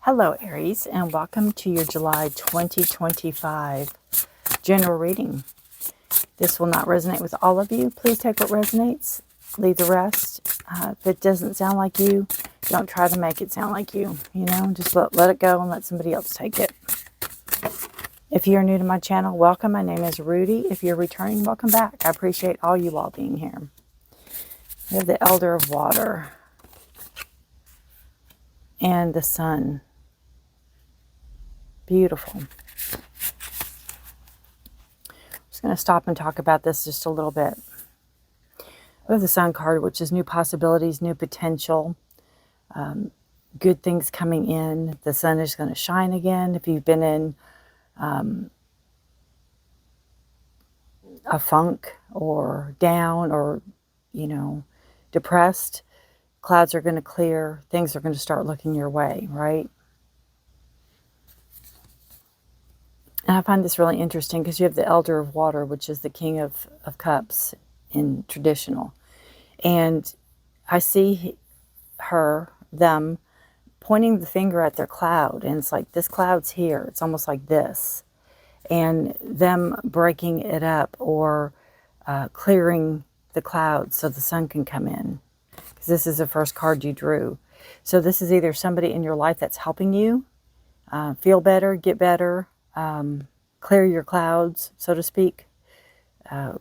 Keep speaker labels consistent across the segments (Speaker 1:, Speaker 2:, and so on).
Speaker 1: Hello, Aries, and welcome to your July 2025 general reading. This will not resonate with all of you. Please take what resonates, leave the rest. If it doesn't sound like you, don't try to make it sound like you. Just let it go and let somebody else take it. If you're new to my channel, welcome. My name is Rudi. If you're returning, welcome back. I appreciate all you all being here. We have the Elder of Water and the Sun. Beautiful. I'm just going to stop and talk about this just a little bit. We have the Sun card, which is new possibilities, new potential, good things coming in. The sun is going to shine again. If you've been in a funk or down or, depressed, clouds are going to clear. Things are going to start looking your way, right? And I find this really interesting because you have the Elder of Water, which is the King of Cups in traditional. And I see them pointing the finger at their cloud. And it's like, this cloud's here. It's almost like this. And them breaking it up or clearing the clouds so the sun can come in. Because this is the first card you drew. So this is either somebody in your life that's helping you feel better, get better, clear your clouds, so to speak,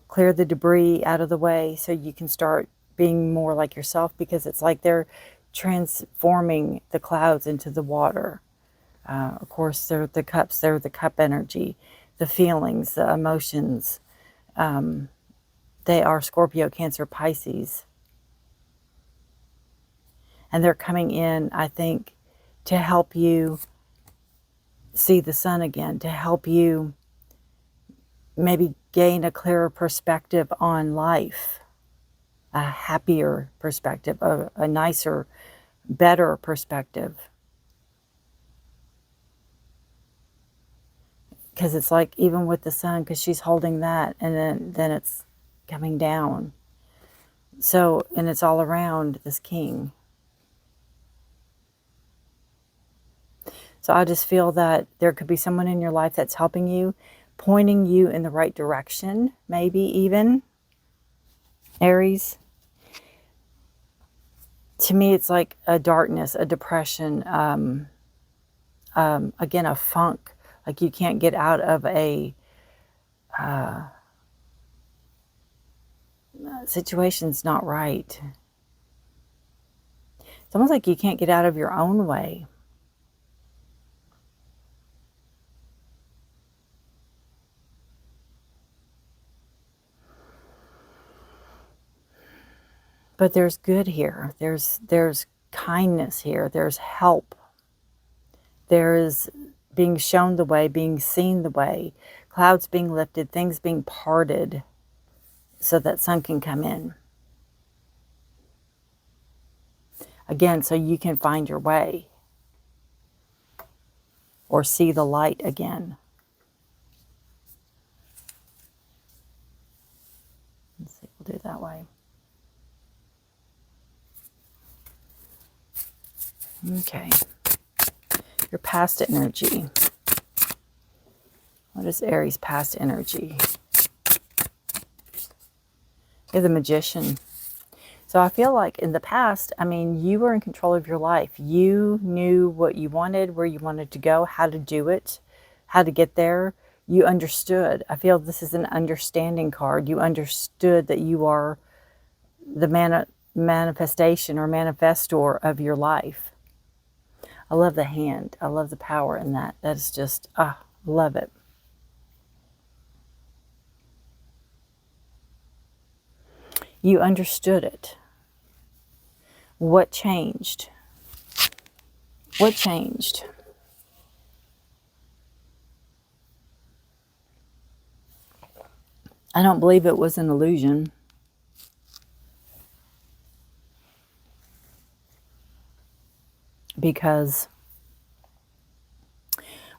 Speaker 1: clear the debris out of the way so you can start being more like yourself, because it's like they're transforming the clouds into the water. Of course, they're the cups, they're the cup energy, the feelings, the emotions. They are Scorpio, Cancer, Pisces. And they're coming in, I think, to help you see the sun again, to help you maybe gain a clearer perspective on life, a happier perspective, a nicer, better perspective. Because it's like, even with the sun, because she's holding that, and then it's coming down. So, and it's all around this king. So I just feel that there could be someone in your life that's helping you, pointing you in the right direction, maybe even, Aries. To me, it's like a darkness, a depression, again, a funk, like you can't get out of a situation's not right. It's almost like you can't get out of your own way. But there's good here. There's kindness here. There's help. There's being shown the way, being seen the way, clouds being lifted, things being parted so that sun can come in. Again, so you can find your way or see the light again. Let's see, we'll do it that way. Okay. Your past energy. What is Aries' past energy? You're the Magician. So I feel like in the past, you were in control of your life. You knew what you wanted, where you wanted to go, how to do it, how to get there. You understood. I feel this is an understanding card. You understood that you are the manifestation or manifestor of your life. I love the hand. I love the power in that. That is just, love it. You understood it. What changed? What changed? I don't believe it was an illusion. Because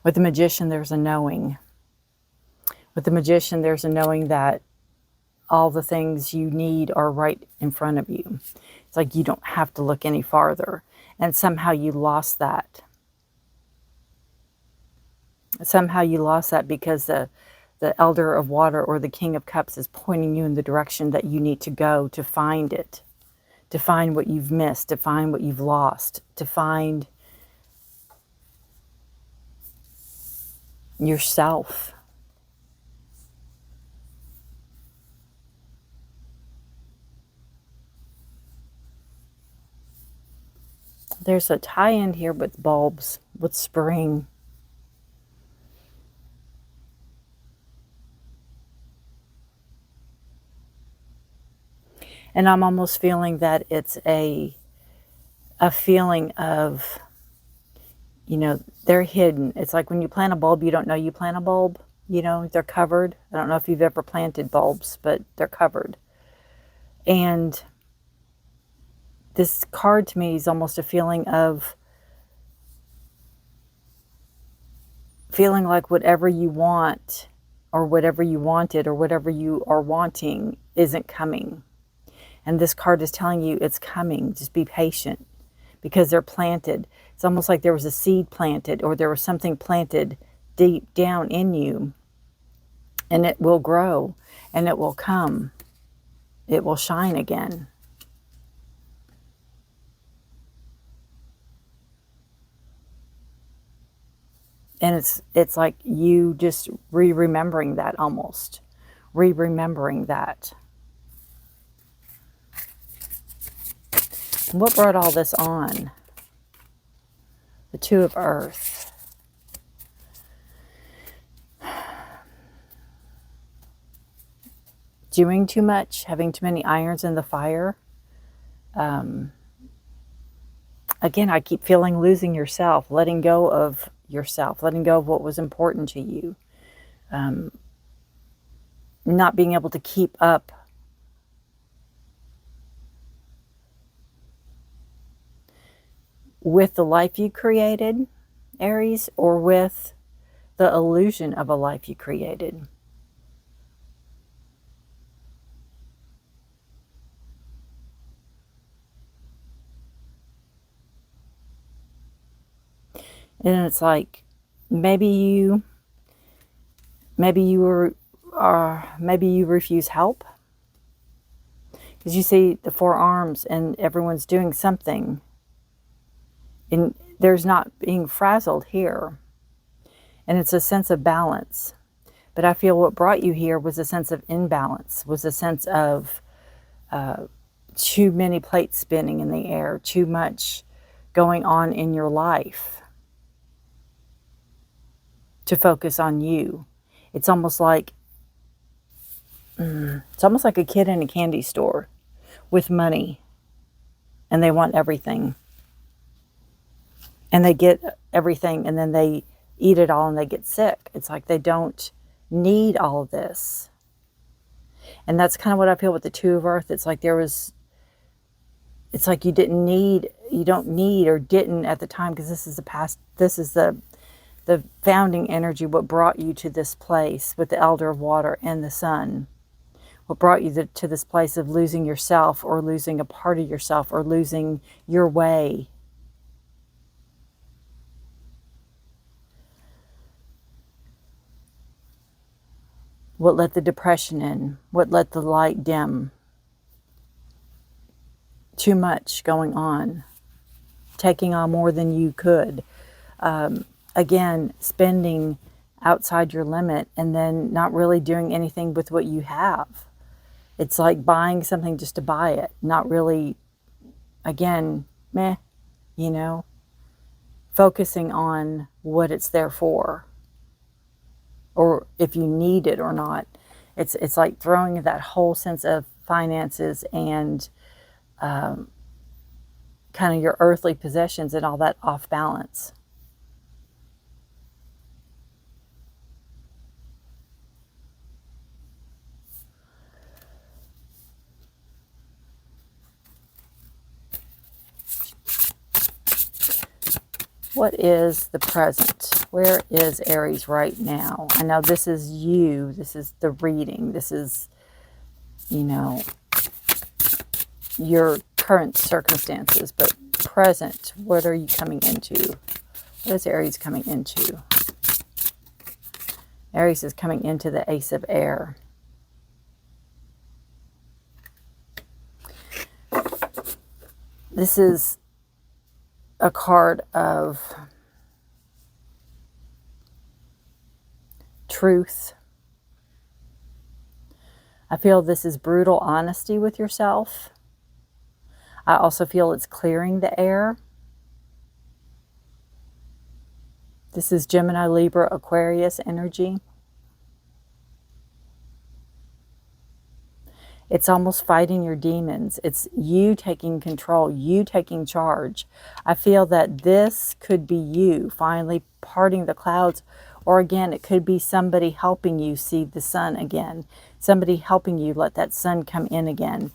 Speaker 1: with the Magician, there's a knowing. With the Magician, there's a knowing that all the things you need are right in front of you. It's like you don't have to look any farther. And somehow you lost that. Somehow you lost that because the Elder of Water or the King of Cups is pointing you in the direction that you need to go to find it, to find what you've missed, to find what you've lost, to find yourself. There's a tie-in here with bulbs, with spring. And I'm almost feeling that it's a feeling of, you know, they're hidden. It's like when you plant a bulb, you don't know you plant a bulb. You know, they're covered. I don't know if you've ever planted bulbs, but they're covered. And this card to me is almost a feeling of feeling like whatever you want or whatever you wanted or whatever you are wanting isn't coming. And this card is telling you it's coming. Just be patient because they're planted. It's almost like there was a seed planted or there was something planted deep down in you, and it will grow and it will come. It will shine again. And it's like you just remembering that almost. Remembering that. And what brought all this on? The Two of Earth. Doing too much, having too many irons in the fire. Again, I keep feeling losing yourself, letting go of yourself, letting go of what was important to you. Not being able to keep up with the life you created, Aries, or with the illusion of a life you created. And it's like maybe you refuse help because you see the four arms and everyone's doing something, and there's not being frazzled here, and it's a sense of balance. But I feel what brought you here was a sense of imbalance, was a sense of too many plates spinning in the air, too much going on in your life to focus on you. It's almost like a kid in a candy store with money, and they want everything, and they get everything, and then they eat it all and they get sick. It's like they don't need all of this. And that's kind of what I feel with the Two of Earth. It's like it's like you don't need or didn't at the time, because this is the past. This is the founding energy, what brought you to this place with the Elder of Water and the Sun. What brought you to this place of losing yourself, or losing a part of yourself, or losing your way. What let the depression in? What let the light dim? Too much going on. Taking on more than you could. Again, spending outside your limit and then not really doing anything with what you have. It's like buying something just to buy it. Not really, again, meh, you know. Focusing on what it's there for. Or if you need it or not. It's like throwing that whole sense of finances and kind of your earthly possessions and all that off balance. What is the present? Where is Aries right now? I know this is you. This is the reading. This is, you know, your current circumstances. But present, what are you coming into? What is Aries coming into? Aries is coming into the Ace of Air. This is a card of truth. I feel this is brutal honesty with yourself. I also feel it's clearing the air. This is Gemini, Libra, Aquarius energy. It's almost fighting your demons. It's you taking control, you taking charge. I feel that this could be you finally parting the clouds, or again, it could be somebody helping you see the sun again, somebody helping you let that sun come in again.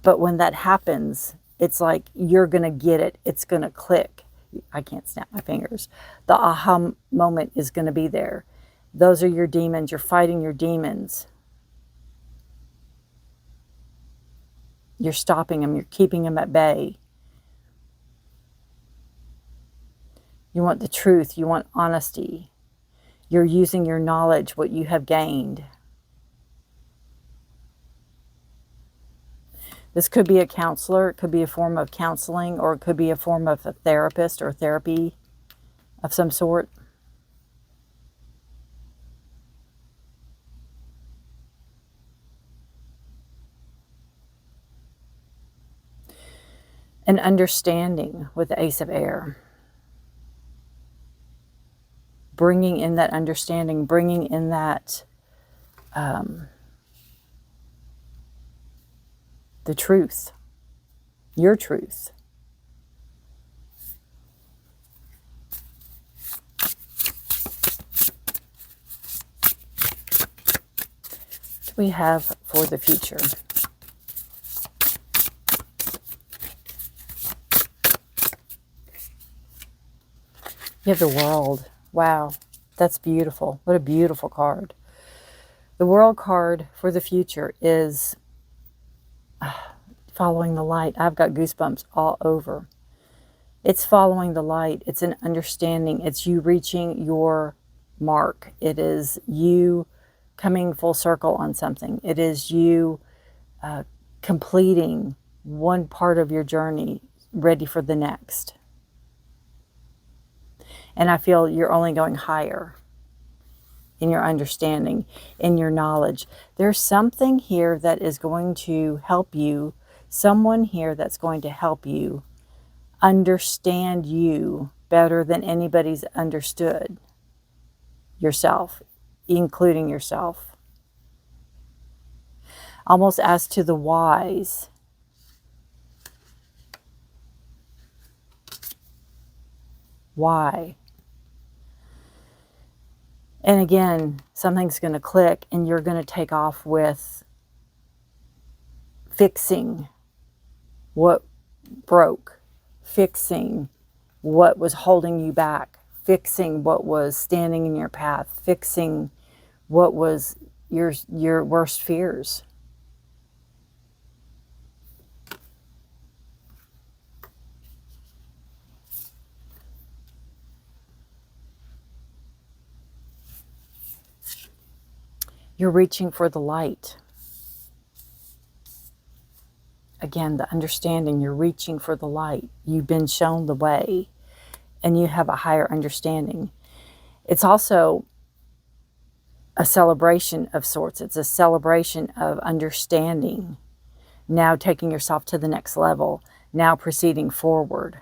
Speaker 1: But when that happens, it's like you're going to get it. It's going to click. I can't snap my fingers. The aha moment is going to be there. Those are your demons. You're fighting your demons. You're stopping them. You're keeping them at bay. You want the truth. You want honesty. You're using your knowledge, what you have gained. This could be a counselor. It could be a form of counseling, or it could be a form of a therapist or therapy of some sort. An understanding with the Ace of Air. Bringing in that understanding, bringing in that the truth, your truth. What do we have for the future? You have the World. Wow, that's beautiful. What a beautiful card. The World card for the future is following the light. I've got goosebumps all over. It's following the light. It's an understanding. It's you reaching your mark. It is you coming full circle on something. It is you completing one part of your journey, ready for the next. And I feel you're only going higher in your understanding, in your knowledge. There's something here that is going to help you, someone here that's going to help you understand you better than anybody's understood yourself, including yourself. Almost as to the whys. Why? And again, something's going to click and you're going to take off with fixing what broke, fixing what was holding you back, fixing what was standing in your path, fixing what was your worst fears. You're reaching for the light. Again, the understanding, you're reaching for the light. You've been shown the way and you have a higher understanding. It's also a celebration of sorts. It's a celebration of understanding. Now taking yourself to the next level. Now proceeding forward.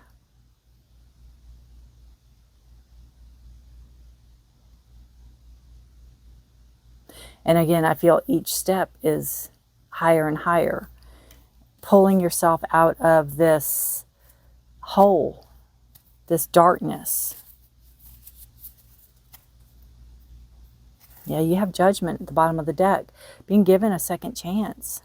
Speaker 1: And again, I feel each step is higher and higher. Pulling yourself out of this hole, this darkness. Yeah, you have Judgment at the bottom of the deck. Being given a second chance.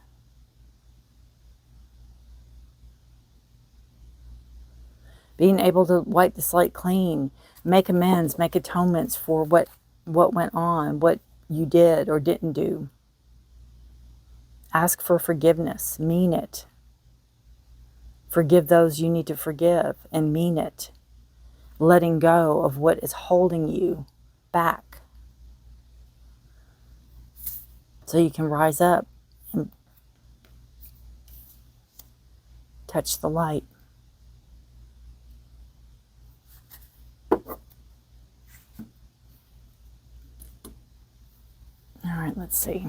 Speaker 1: Being able to wipe the slate clean. Make amends, make atonements for what went on, what you did or didn't do. Ask for forgiveness. Mean it. Forgive those you need to forgive and mean it. Letting go of what is holding you back. so you can rise up and touch the light. All right, let's see.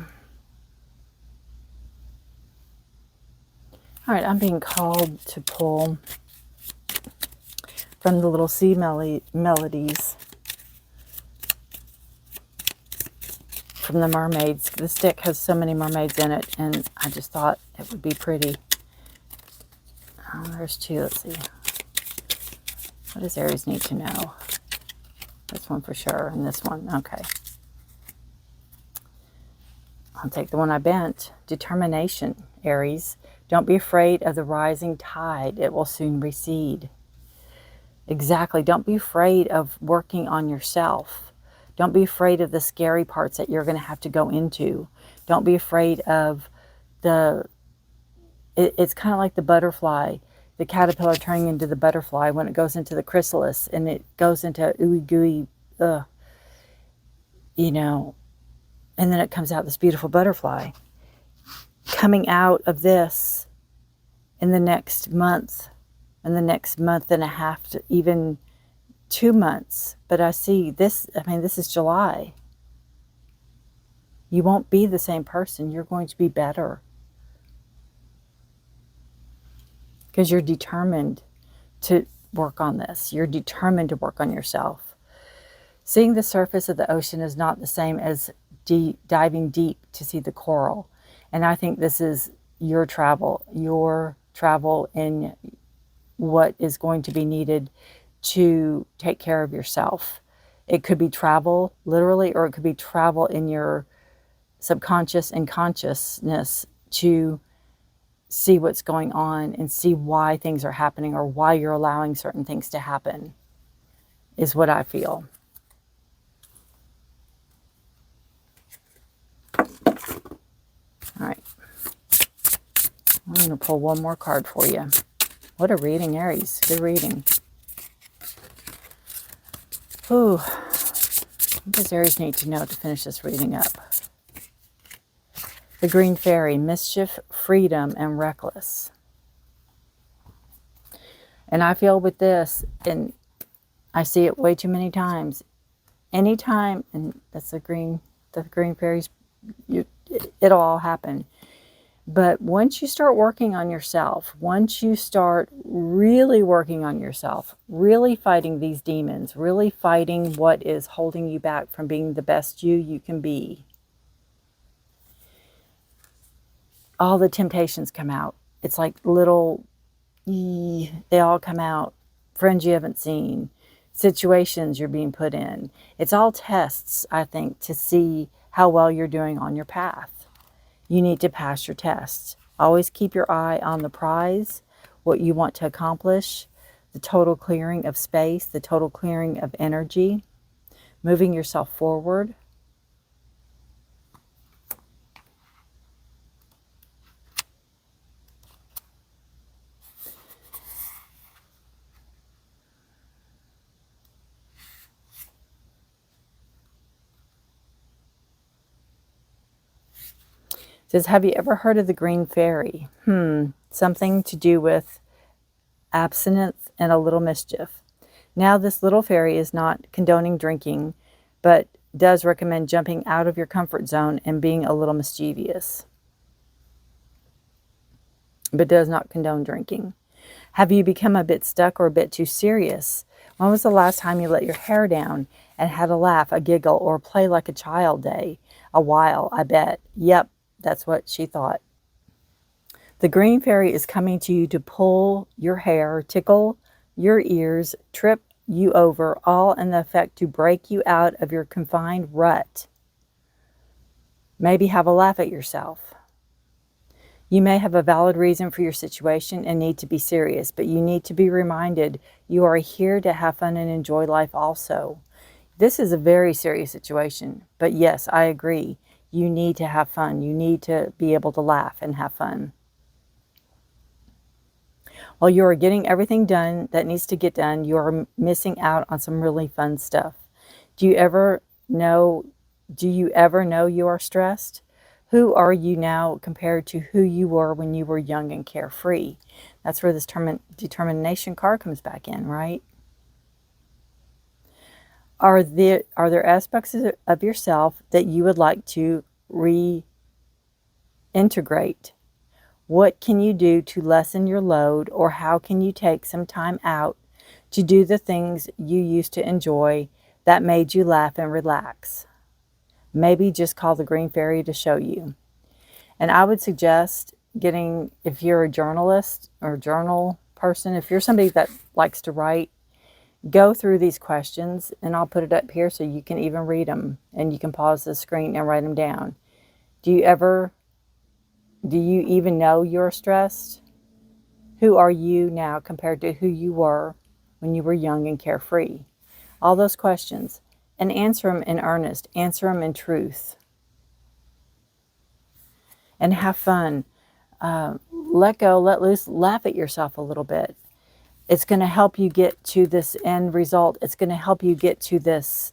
Speaker 1: All right, I'm being called to pull from the little sea melodies from the mermaids. This deck has so many mermaids in it, and I just thought it would be pretty. Oh, there's two. Let's see. What does Aries need to know? This one for sure, and this one. Okay. I'll take the one I bent. Determination, Aries. Don't be afraid of the rising tide. It will soon recede. Exactly. Don't be afraid of working on yourself. Don't be afraid of the scary parts that you're going to have to go into. Don't be afraid of it's kind of like the butterfly, the caterpillar turning into the butterfly when it goes into the chrysalis and it goes into ooey gooey, you know, and then it comes out this beautiful butterfly. Coming out of this in the next month, and the next month and a half, to even 2 months. But I see this, I mean, this is July. You won't be the same person. You're going to be better. Because you're determined to work on this. You're determined to work on yourself. Seeing the surface of the ocean is not the same as diving deep to see the coral. And I think this is your travel in what is going to be needed to take care of yourself. It could be travel, literally, or it could be travel in your subconscious and consciousness to see what's going on and see why things are happening or why you're allowing certain things to happen, is what I feel. All right. I'm going to pull one more card for you. What a reading, Aries. Good reading. Ooh. What does Aries need to know to finish this reading up? The Green Fairy, mischief, freedom, and reckless. And I feel with this, and I see it way too many times. Anytime, and that's the Green Fairies, it'll all happen. But once you start working on yourself, once you start really working on yourself, really fighting these demons, really fighting what is holding you back from being the best you can be, all the temptations come out. It's like little, they all come out. Friends you haven't seen, situations you're being put in. It's all tests, I think, to see how well you're doing on your path. You need to pass your tests. Always keep your eye on the prize, what you want to accomplish, the total clearing of space, the total clearing of energy, moving yourself forward. It says, have you ever heard of the Green Fairy? Something to do with abstinence and a little mischief. Now, this little fairy is not condoning drinking, but does recommend jumping out of your comfort zone and being a little mischievous, but does not condone drinking. Have you become a bit stuck or a bit too serious? When was the last time you let your hair down and had a laugh, a giggle, or play like a child day? A while, I bet. Yep. That's what she thought. The Green Fairy is coming to you to pull your hair, tickle your ears, trip you over, all in the effect to break you out of your confined rut. Maybe have a laugh at yourself. You may have a valid reason for your situation and need to be serious, but you need to be reminded you are here to have fun and enjoy life also. This is a very serious situation, but yes, I agree. You need to have fun. You need to be able to laugh and have fun. While you are getting everything done that needs to get done, you are missing out on some really fun stuff. Do you ever know you are stressed? Who are you now compared to who you were when you were young and carefree? That's where this determination card comes back in, right? Are there aspects of yourself that you would like to reintegrate? What can you do to lessen your load, or how can you take some time out to do the things you used to enjoy that made you laugh and relax? Maybe just call the green fairy to show you. And I would suggest getting, if you're a journalist or journal person, if you're somebody that likes to write, go through these questions, and I'll put it up here so you can even read them, and you can pause the screen and write them down. Do you even know you're stressed? Who are you now compared to who you were when you were young and carefree? All those questions, and answer them in earnest, answer them in truth, and have fun. Let go, let loose, laugh at yourself a little bit. It's going to help you get to this end result. It's going to help you get to this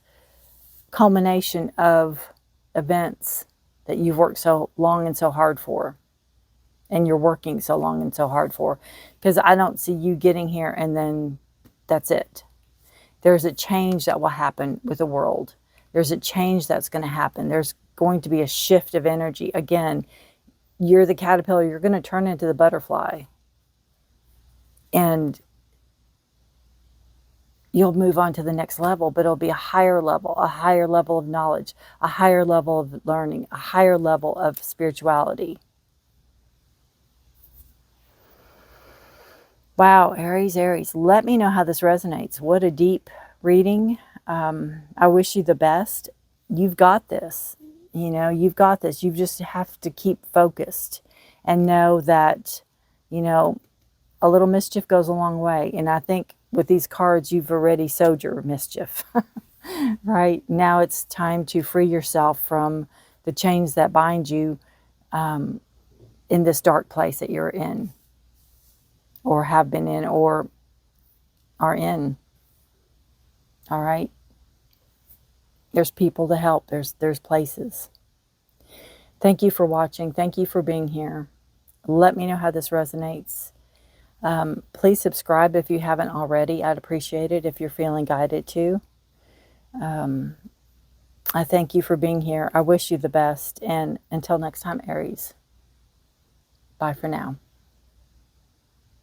Speaker 1: culmination of events that you've worked so long and so hard for, and you're working so long and so hard for. Because I don't see you getting here and then that's it. There's a change that will happen with the world. There's a change that's going to happen. There's going to be a shift of energy. Again, you're the caterpillar. You're going to turn into the butterfly. And you'll move on to the next level, but it'll be a higher level of knowledge, a higher level of learning, a higher level of spirituality. Wow, Aries, let me know how this resonates. What a deep reading. I wish you the best. You've got this. You've got this. You just have to keep focused and know that, a little mischief goes a long way. And I think with these cards, you've already sowed your mischief. Right? Now it's time to free yourself from the chains that bind you in this dark place that you're in, or have been in, or are in. All right? There's people to help. There's places. Thank you for watching. Thank you for being here. Let me know how this resonates. Please subscribe if you haven't already. I'd appreciate it if you're feeling guided to. I thank you for being here. I wish you the best. And until next time, Aries. Bye for now.